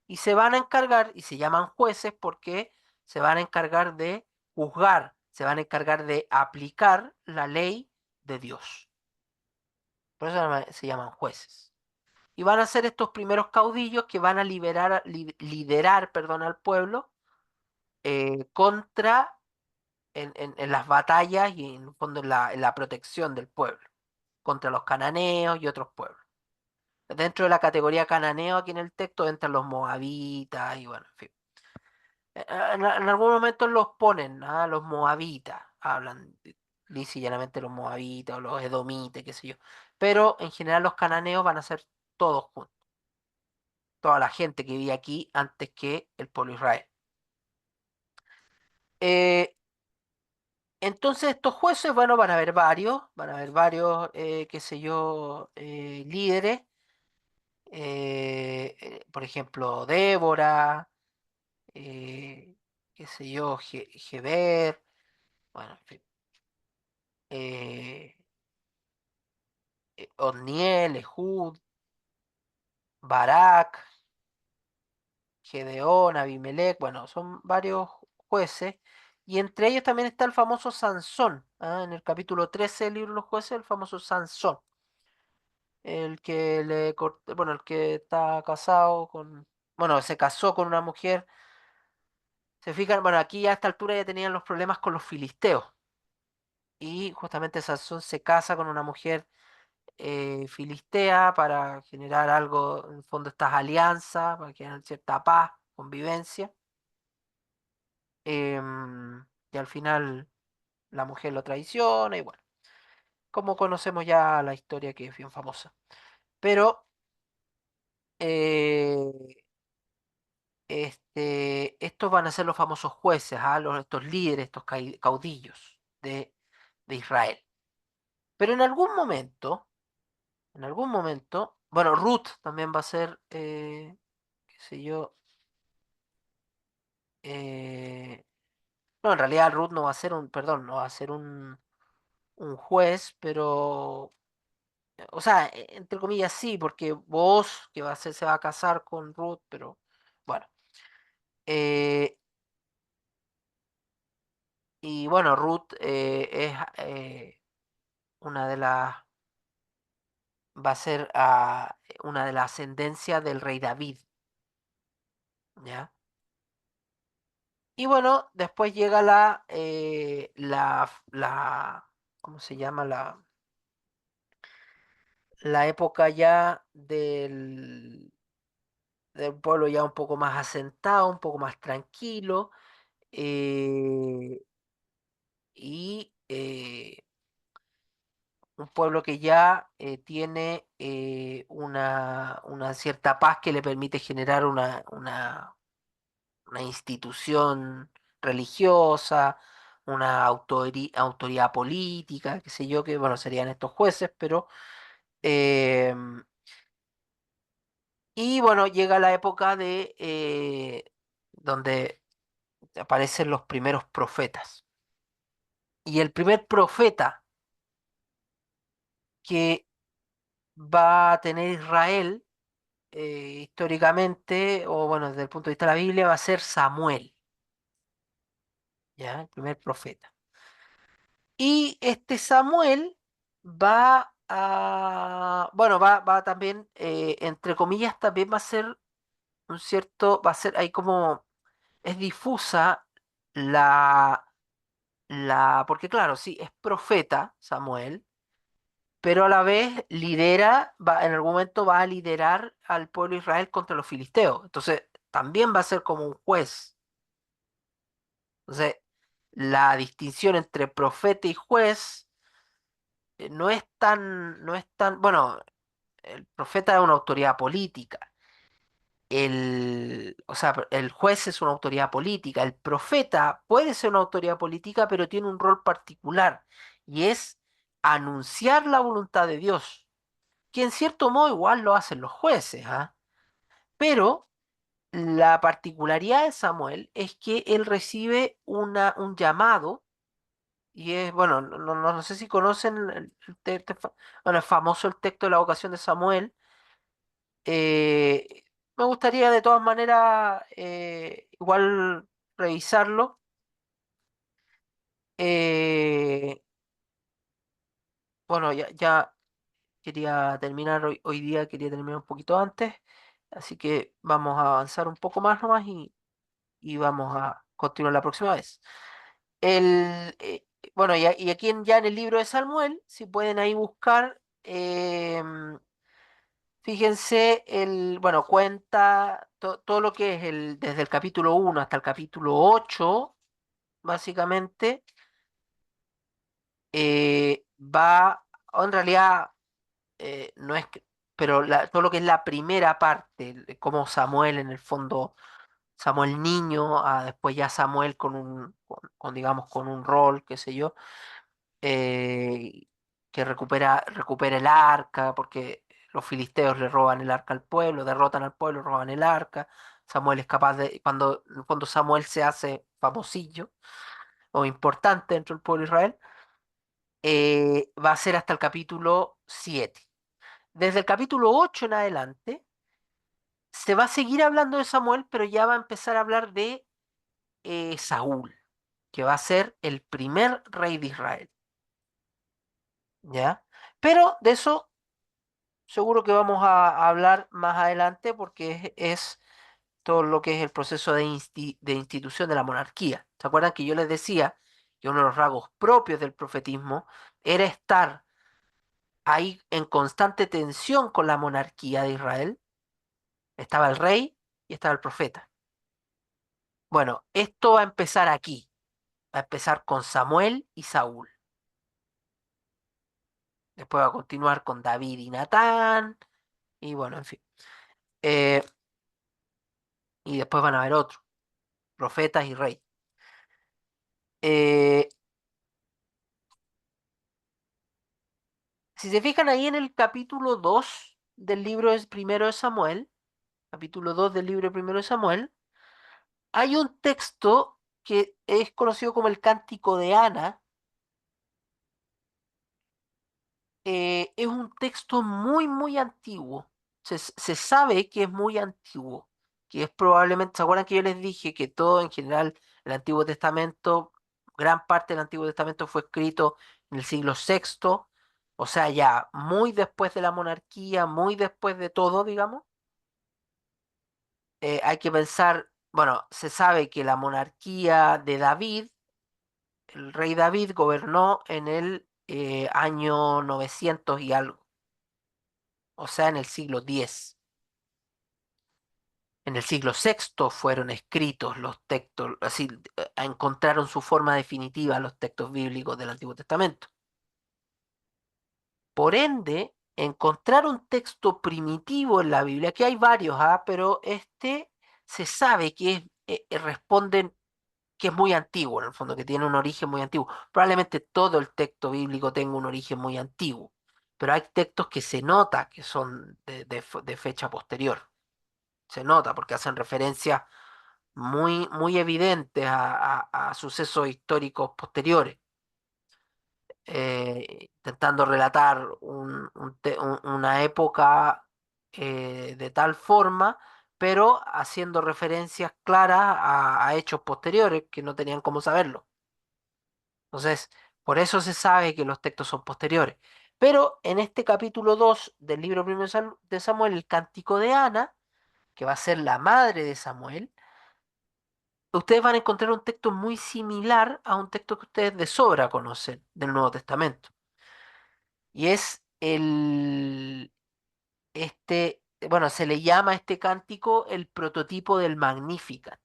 Y se van a encargar, y se llaman jueces porque se van a encargar de juzgar, se van a encargar de aplicar la ley de Dios. Por eso se llaman jueces. Y van a ser estos primeros caudillos que van a liderar, perdón, al pueblo contra, en las batallas y en el fondo en la protección del pueblo, contra los cananeos y otros pueblos. Dentro de la categoría cananeo aquí en el texto entran los moabitas y bueno, en fin. En algún momento los ponen, ¿ah? Los moabitas, hablan lisa y llanamente los moabitas o los edomitas, qué sé yo. Pero en general los cananeos van a ser todos juntos, toda la gente que vive aquí antes que el pueblo de Israel. Eh, entonces estos jueces, bueno, van a haber varios, qué sé yo, líderes, por ejemplo, Débora, eh, qué sé yo, Geber, bueno, en fin. eh, Otniel, Ehud, Barak, Gedeón, Abimelech, bueno, son varios jueces, y entre ellos también está el famoso Sansón, ¿ah? En el capítulo 13 del libro de los jueces, el famoso Sansón, el que bueno, el que está casado con, bueno, se casó con una mujer. Se fijan, bueno, aquí a esta altura ya tenían los problemas con los filisteos, y justamente Sansón se casa con una mujer filistea para generar algo, en el fondo estas alianzas, para que haya cierta paz, convivencia. Y al final la mujer lo traiciona y bueno, como conocemos ya la historia que es bien famosa. Pero eh, estos van a ser los famosos jueces, ¿ah? Estos líderes, estos caudillos de Israel. Pero en algún momento, bueno, Ruth también va a ser, qué sé yo, eh, no, en realidad Ruth no va a ser perdón, no va a ser un juez, pero, o sea, entre comillas sí, porque vos, que se va a casar con Ruth, pero bueno. eh, y bueno, Ruth es una de las, va a ser una de las ascendencias del rey David, ¿ya? Y bueno, después llega ¿cómo se llama? La época ya del pueblo ya un poco más asentado, un poco más tranquilo, eh, y un pueblo que ya tiene una cierta paz que le permite generar una institución religiosa, una autoridad política, qué sé yo, que bueno, serían estos jueces, pero em, y bueno, llega la época de donde aparecen los primeros profetas. Y el primer profeta que va a tener Israel, históricamente, o bueno, desde el punto de vista de la Biblia, va a ser Samuel, ¿ya? El primer profeta. Y este Samuel bueno, va también, entre comillas, también va a ser va a ser ahí como, es difusa la, porque claro, sí, es profeta Samuel, pero a la vez en algún momento va a liderar al pueblo de Israel contra los filisteos. Entonces, también va a ser como un juez. Entonces, la distinción entre profeta y juez bueno, el profeta es una autoridad política. O sea, el juez es una autoridad política. El profeta puede ser una autoridad política, pero tiene un rol particular y es anunciar la voluntad de Dios, que en cierto modo igual lo hacen los jueces, ¿ah? Pero la particularidad de Samuel es que él recibe un llamado y es, bueno, no sé si conocen bueno, es famoso el texto de la vocación de Samuel. Me gustaría de todas maneras igual revisarlo. Eh, bueno, ya quería terminar hoy día, quería terminar un poquito antes, así que vamos a avanzar un poco más nomás y vamos a continuar la próxima vez. Bueno, y aquí ya en el libro de Samuel, si pueden ahí buscar, fíjense, bueno, cuenta todo lo que es desde el capítulo 1 hasta el capítulo 8 básicamente, o en realidad, no es que, pero todo lo que es la primera parte, de cómo Samuel en el fondo, Samuel niño, después ya Samuel digamos, con un rol, qué sé yo, eh, que recupera el arca, porque los filisteos le roban el arca al pueblo, derrotan al pueblo, roban el arca. Samuel es capaz cuando Samuel se hace famosillo o importante dentro del pueblo de Israel, va a ser hasta el capítulo 7. Desde el capítulo 8 en adelante, se va a seguir hablando de Samuel, pero ya va a empezar a hablar de Saúl, que va a ser el primer rey de Israel, ¿ya? Pero de eso seguro que vamos a hablar más adelante porque es todo lo que es el proceso de institución de la monarquía. ¿Se acuerdan que yo les decía que uno de los rasgos propios del profetismo era estar ahí en constante tensión con la monarquía de Israel? Estaba el rey y estaba el profeta. Bueno, esto va a empezar aquí, va a empezar con Samuel y Saúl. Después va a continuar con David y Natán, y bueno, en fin. Eh, y después van a haber otros, profetas y rey. Eh, si se fijan ahí en el capítulo 2 del libro primero de Samuel, capítulo 2 del libro primero de Samuel, hay un texto que es conocido como el Cántico de Ana. Es un texto muy, muy antiguo. Se sabe que es muy antiguo, que es probablemente, ¿se acuerdan que yo les dije que todo en general, el Antiguo Testamento, gran parte del Antiguo Testamento fue escrito en el siglo sexto, o sea, ya muy después de la monarquía, muy después de todo, digamos? Hay que pensar, bueno, se sabe que la monarquía de David, el rey David, gobernó en el año 900 y algo, o sea, en el siglo X. En el siglo sexto fueron escritos los textos, así encontraron su forma definitiva los textos bíblicos del Antiguo Testamento. Por ende, encontrar un texto primitivo en la Biblia, que hay varios, pero este se sabe que responden que es muy antiguo, en el fondo, que tiene un origen muy antiguo. Probablemente todo el texto bíblico tenga un origen muy antiguo, pero hay textos que se nota que son de fecha posterior. Se nota porque hacen referencia muy, muy evidentes a sucesos históricos posteriores, intentando relatar una época de tal forma, pero haciendo referencias claras a hechos posteriores que no tenían cómo saberlo. Entonces, por eso se sabe que los textos son posteriores. Pero en este capítulo 2 del libro primero de Samuel, el Cántico de Ana, que va a ser la madre de Samuel, ustedes van a encontrar un texto muy similar a un texto que ustedes de sobra conocen del Nuevo Testamento. Y es bueno, se le llama a este cántico el prototipo del Magnificat.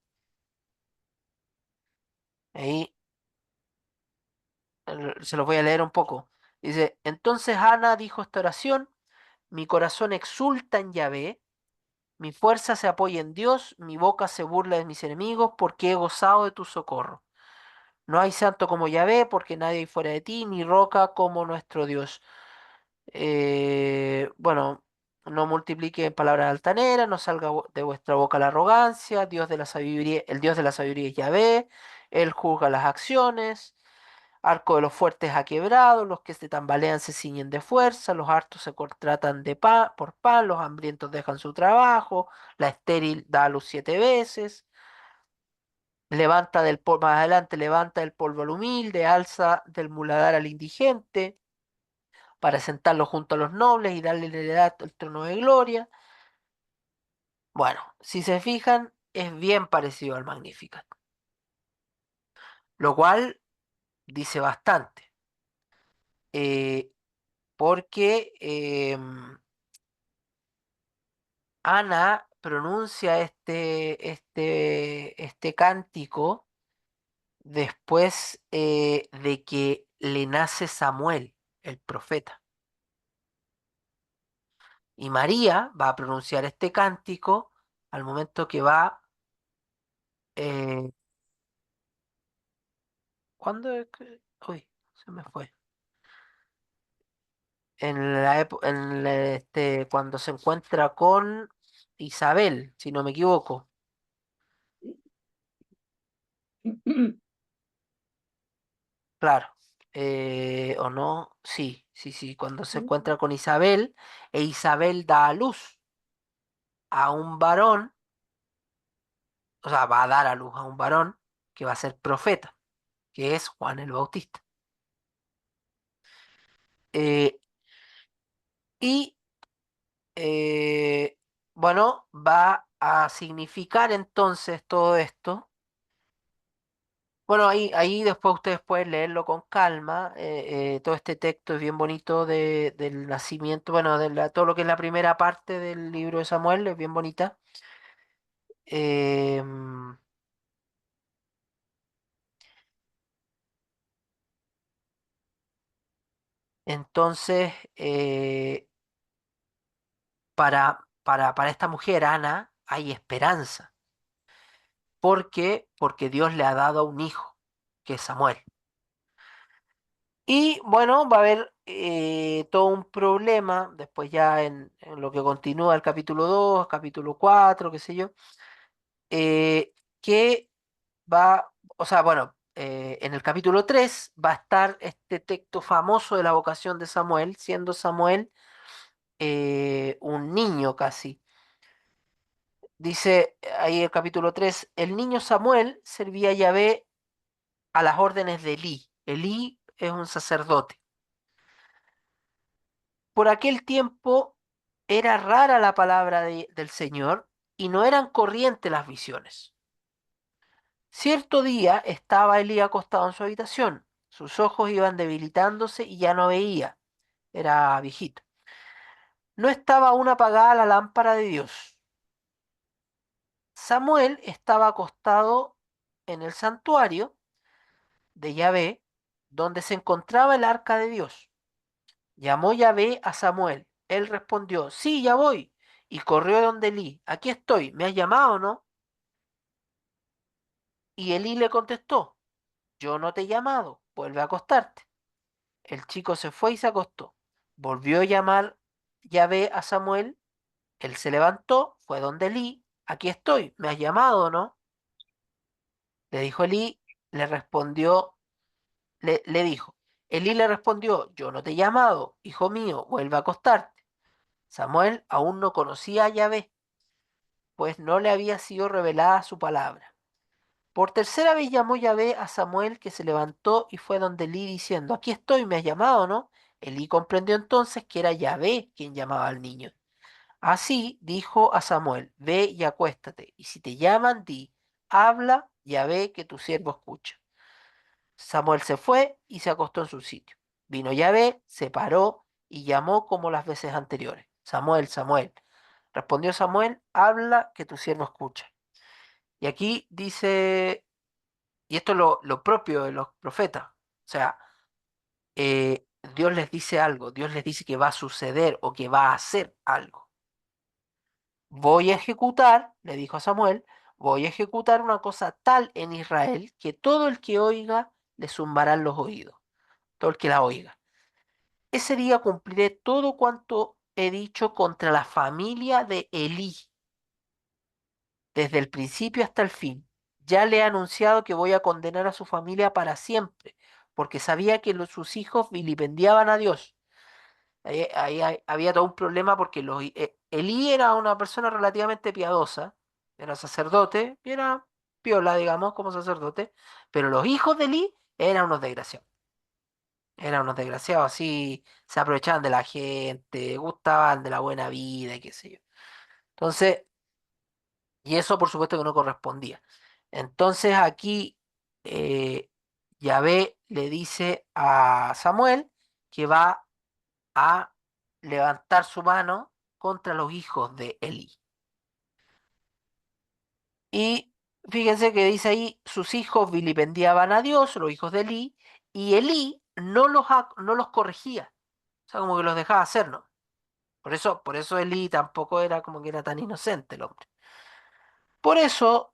Ahí se los voy a leer un poco. Dice, entonces Ana dijo esta oración, mi corazón exulta en Yahvé, mi fuerza se apoya en Dios, mi boca se burla de mis enemigos, porque he gozado de tu socorro. No hay santo como Yahvé, porque nadie hay fuera de ti, ni roca como nuestro Dios. Bueno, no multipliquen palabras altaneras, no salga de vuestra boca la arrogancia, Dios de la sabiduría, el Dios de la sabiduría es Yahvé, Él juzga las acciones, arco de los fuertes ha quebrado, los que se tambalean se ciñen de fuerza, los hartos se contratan de pan, por pan, los hambrientos dejan su trabajo, la estéril da a luz 7 veces. Levanta del polvo, más adelante, levanta del polvo al humilde, alza del muladar al indigente, para sentarlo junto a los nobles y darle la heredad al trono de gloria. Bueno, si se fijan, es bien parecido al Magnificat, lo cual dice bastante, porque Ana pronuncia este cántico después de que le nace Samuel, el profeta. Y María va a pronunciar este cántico al momento que va, eh, ¿cuándo es uy, se me fue. Cuando se encuentra con Isabel, si no me equivoco. Claro. ¿O no? Sí, sí, sí. Cuando se encuentra con Isabel, e Isabel da a luz a un varón, o sea, va a dar a luz a un varón que va a ser profeta, que es Juan el Bautista. Eh, y eh, bueno, va a significar entonces todo esto. Bueno, ahí después ustedes pueden leerlo con calma. Todo este texto es bien bonito del nacimiento, bueno, todo lo que es la primera parte del libro de Samuel es bien bonita. Em, entonces, para esta mujer, Ana, hay esperanza. ¿Por qué? Porque Dios le ha dado un hijo, que es Samuel. Y bueno, va a haber todo un problema después ya en lo que continúa el capítulo 2, capítulo 4, qué sé yo, que va, o sea, bueno, en el capítulo 3 va a estar este texto famoso de la vocación de Samuel, siendo Samuel un niño casi. Dice ahí el capítulo 3: el niño Samuel servía a Yahvé a las órdenes de Elí. Elí es un sacerdote. Por aquel tiempo era rara la palabra del Señor y no eran corrientes las visiones. Cierto día estaba Elí acostado en su habitación. Sus ojos iban debilitándose y ya no veía. Era viejito. No estaba aún apagada la lámpara de Dios. Samuel estaba acostado en el santuario de Yahvé, donde se encontraba el arca de Dios. Llamó Yahvé a Samuel. Él respondió: sí, ya voy. Y corrió donde Elí: aquí estoy, ¿me has llamado, no? Y Elí le contestó: yo no te he llamado, vuelve a acostarte. El chico se fue y se acostó. Volvió a llamar Yahvé a Samuel. Él se levantó, fue donde Elí: aquí estoy, ¿me has llamado, no? Le dijo Elí, le respondió, le dijo. Elí le respondió: yo no te he llamado, hijo mío, vuelve a acostarte. Samuel aún no conocía a Yahvé, pues no le había sido revelada su palabra. Por tercera vez llamó Yahvé a Samuel, que se levantó y fue donde Elí diciendo: aquí estoy, me has llamado, ¿no? Elí comprendió entonces que era Yahvé quien llamaba al niño. Así dijo a Samuel: ve y acuéstate, y si te llaman, di: habla, Yahvé, que tu siervo escucha. Samuel se fue y se acostó en su sitio. Vino Yahvé, se paró y llamó como las veces anteriores: Samuel, Samuel. Respondió Samuel: habla, que tu siervo escucha. Y aquí dice, y esto es lo propio de los profetas, o sea, eh, Dios les dice algo, Dios les dice que va a suceder o que va a hacer algo. Voy a ejecutar, le dijo a Samuel, voy a ejecutar una cosa tal en Israel que todo el que oiga le zumbarán los oídos, todo el que la oiga. Ese día cumpliré todo cuanto he dicho contra la familia de Elí, desde el principio hasta el fin. Ya le he anunciado que voy a condenar a su familia para siempre, porque sabía que sus hijos vilipendiaban a Dios. Había todo un problema porque Elí era una persona relativamente piadosa, era sacerdote, y era piola, digamos, como sacerdote, pero los hijos de Elí eran unos desgraciados, así se aprovechaban de la gente, gustaban de la buena vida y qué sé yo. Entonces, y eso por supuesto que no correspondía. Entonces aquí eh, Yahvé le dice a Samuel que va a levantar su mano contra los hijos de Elí. Y fíjense que dice ahí: sus hijos vilipendiaban a Dios, los hijos de Elí, y Elí no los corregía. O sea, como que los dejaba hacer, ¿no? Por eso Elí tampoco era como que era tan inocente el hombre. Por eso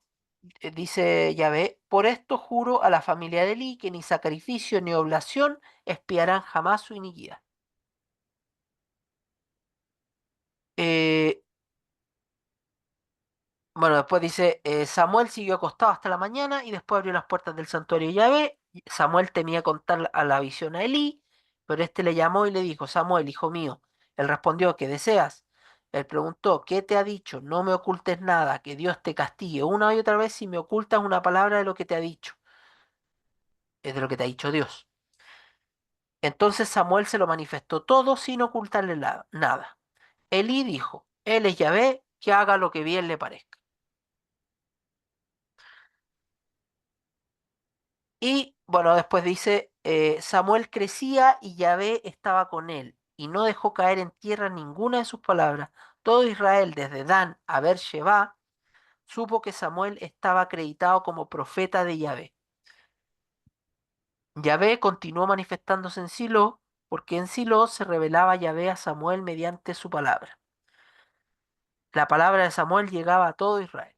dice Yahvé: por esto juro a la familia de Elí que ni sacrificio ni oblación expiarán jamás su iniquidad. Eh, bueno, después dice, Samuel siguió acostado hasta la mañana y después abrió las puertas del santuario de Yahvé. Samuel temía contar a la visión a Elí, pero éste le llamó y le dijo: Samuel, hijo mío. Él respondió: ¿qué deseas? Él preguntó, ¿qué te ha dicho? No me ocultes nada, que Dios te castigue una y otra vez si me ocultas una palabra de lo que te ha dicho, es de lo que te ha dicho Dios. Entonces Samuel se lo manifestó todo sin ocultarle nada. Elí dijo, Él es Yahvé, que haga lo que bien le parezca. Y bueno, después dice, Samuel crecía y Yahvé estaba con él, y no dejó caer en tierra ninguna de sus palabras. Todo Israel, desde Dan a Beersheba, supo que Samuel estaba acreditado como profeta de Yahvé. Yahvé continuó manifestándose en Silo, porque en Silo se revelaba Yahvé a Samuel mediante su palabra. La palabra de Samuel llegaba a todo Israel.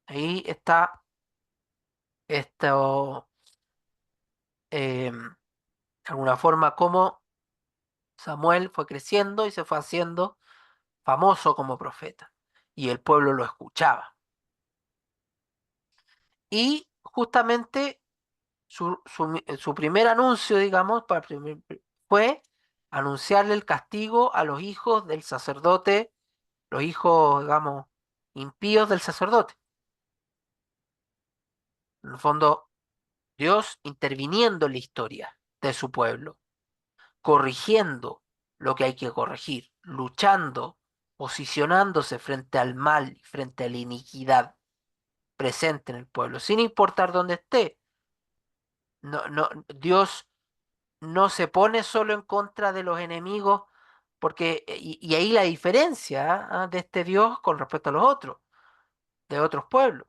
Ahí está esto, de alguna forma, cómo Samuel fue creciendo y se fue haciendo famoso como profeta. Y el pueblo lo escuchaba. Y justamente su primer anuncio, digamos, fue anunciarle el castigo a los hijos del sacerdote, los hijos, digamos, impíos del sacerdote. En el fondo, Dios interviniendo en la historia de su pueblo, corrigiendo lo que hay que corregir, luchando, posicionándose frente al mal, frente a la iniquidad presente en el pueblo, sin importar dónde esté. No, no, Dios no se pone solo en contra de los enemigos, porque, y ahí la diferencia de este Dios con respecto a los otros, de otros pueblos.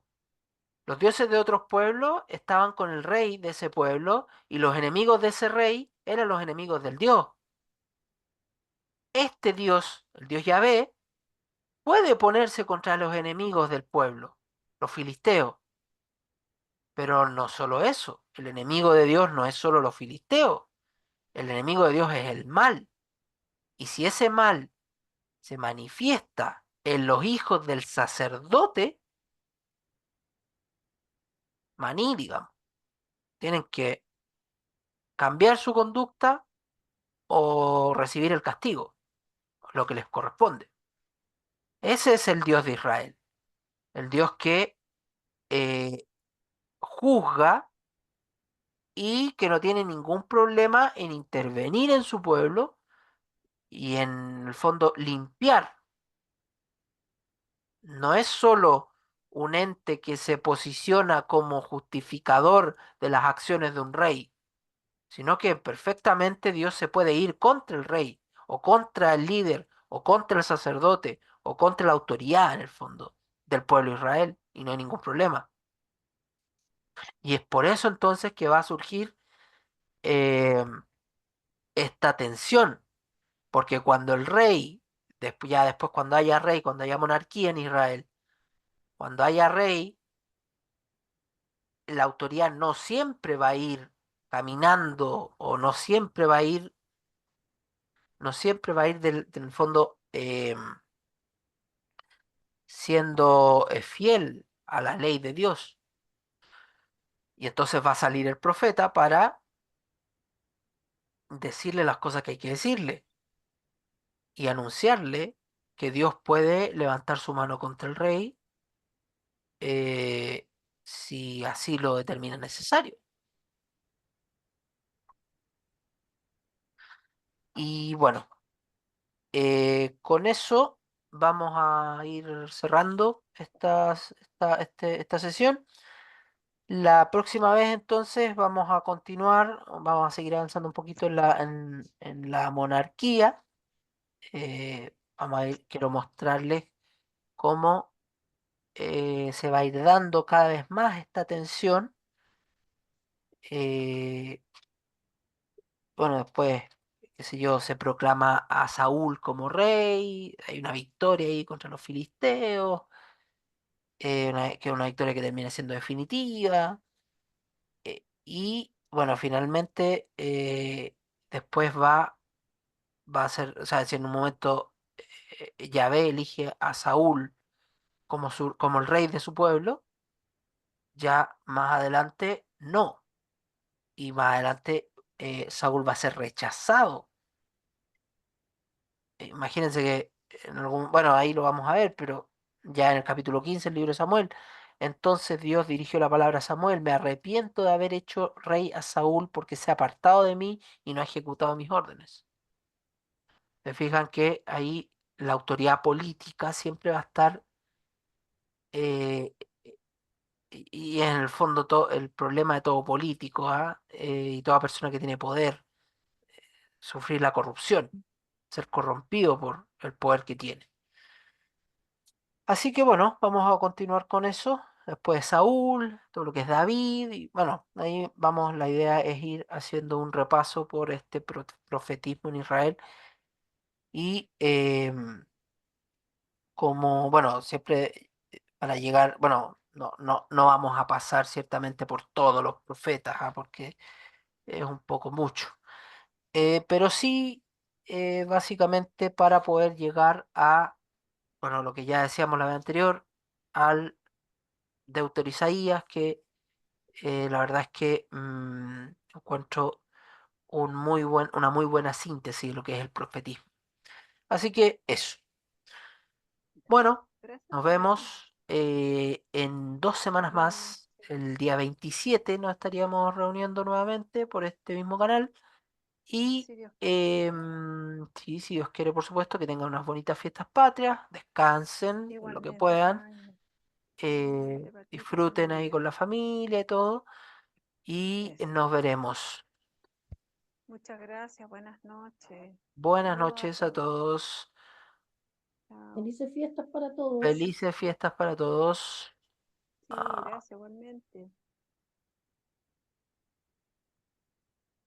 Los dioses de otros pueblos estaban con el rey de ese pueblo y los enemigos de ese rey eran los enemigos del Dios. Este Dios, el Dios Yahvé, puede ponerse contra los enemigos del pueblo, los filisteos, pero no solo eso. El enemigo de Dios no es solo los filisteos, el enemigo de Dios es el mal. Y si ese mal se manifiesta en los hijos del sacerdote, maní, digamos, tienen que cambiar su conducta o recibir el castigo, lo que les corresponde. Ese es el Dios de Israel, el Dios que eh, juzga y que no tiene ningún problema en intervenir en su pueblo y en el fondo limpiar. No es solo un ente que se posiciona como justificador de las acciones de un rey, sino que perfectamente Dios se puede ir contra el rey, o contra el líder, o contra el sacerdote, o contra la autoridad en el fondo del pueblo de Israel, y no hay ningún problema. Y es por eso entonces que va a surgir eh, esta tensión, porque cuando el rey, ya después cuando haya rey, cuando haya monarquía en Israel, cuando haya rey, la autoridad no siempre va a ir caminando o no siempre va a ir del fondo siendo fiel a la ley de Dios. Y entonces va a salir el profeta para decirle las cosas que hay que decirle y anunciarle que Dios puede levantar su mano contra el rey eh, si así lo determina necesario. Y bueno, con eso vamos a ir cerrando esta sesión. La próxima vez entonces vamos a continuar, vamos a seguir avanzando un poquito en la monarquía. Quiero mostrarles cómo se va a ir dando cada vez más esta tensión. eh, bueno, después, qué sé yo, se proclama a Saúl como rey, hay una victoria ahí contra los filisteos, que es una victoria que termina siendo definitiva. Y bueno, finalmente después va a ser, o sea, si en un momento Yahvé elige a Saúl como el rey de su pueblo, ya más adelante no. Y más adelante Saúl va a ser rechazado. Imagínense que bueno, ahí lo vamos a ver, pero ya en el capítulo 15 del libro de Samuel. Entonces Dios dirigió la palabra a Samuel: me arrepiento de haber hecho rey a Saúl porque se ha apartado de mí y no ha ejecutado mis órdenes. Se fijan que ahí la autoridad política siempre va a estar, eh, y en el fondo todo el problema de todo político, ¿ah? Y toda persona que tiene poder, sufrir la corrupción, ser corrompido por el poder que tiene. Así que bueno, vamos a continuar con eso. Después Saúl, todo lo que es David, y bueno, ahí vamos, la idea es ir haciendo un repaso por este profetismo en Israel y como, bueno, siempre para llegar, bueno, no vamos a pasar ciertamente por todos los profetas, ¿ah? Porque es un poco mucho. Pero sí, básicamente para poder llegar a, bueno, lo que ya decíamos la vez anterior, al Deutero Isaías, que la verdad es que encuentro una muy buena síntesis de lo que es el profetismo. Así que eso. Ya. Bueno, Gracias, nos Felipe. vemos en 2 semanas más. Igualmente. El día 27 nos estaríamos reuniendo nuevamente por este mismo canal. Y Si Dios quiere. sí, si Dios quiere, por supuesto, que tengan unas bonitas fiestas patrias, descansen en lo que Igualmente, puedan, Jaime. Igualmente para ti, tu disfruten ahí familia. con la familia y todo, y Eso. nos veremos. Muchas gracias. Buenas noches. Buenas Saludos a noches a todos. todos. Chao. Felices fiestas para todos. Felices fiestas para todos. Sí, Ah, gracias, igualmente.